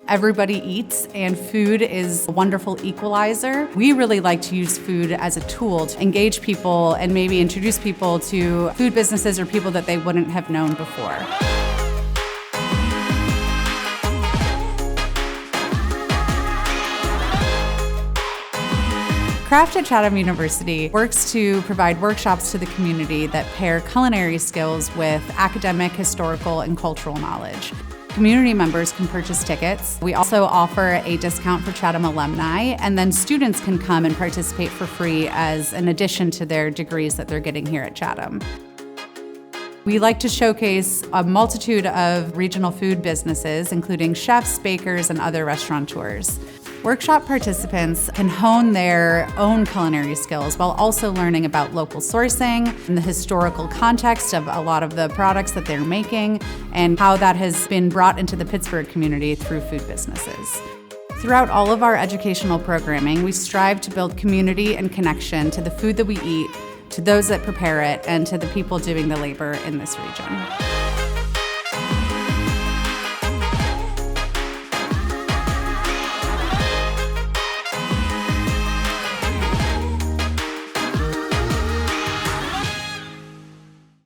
Everybody eats, and food is a wonderful equalizer. We really like to use food as a tool to engage people and maybe introduce people to food businesses or people that they wouldn't have known before. Craft at Chatham University works to provide workshops to the community that pair culinary skills with academic, historical, and cultural knowledge. Community members can purchase tickets. We also offer a discount for Chatham alumni, and then students can come and participate for free as an addition to their degrees that they're getting here at Chatham. We like to showcase a multitude of regional food businesses, including chefs, bakers, and other restaurateurs. Workshop participants can hone their own culinary skills while also learning about local sourcing and the historical context of a lot of the products that they're making and how that has been brought into the Pittsburgh community through food businesses. Throughout all of our educational programming, we strive to build community and connection to the food that we eat, to those that prepare it, and to the people doing the labor in this region.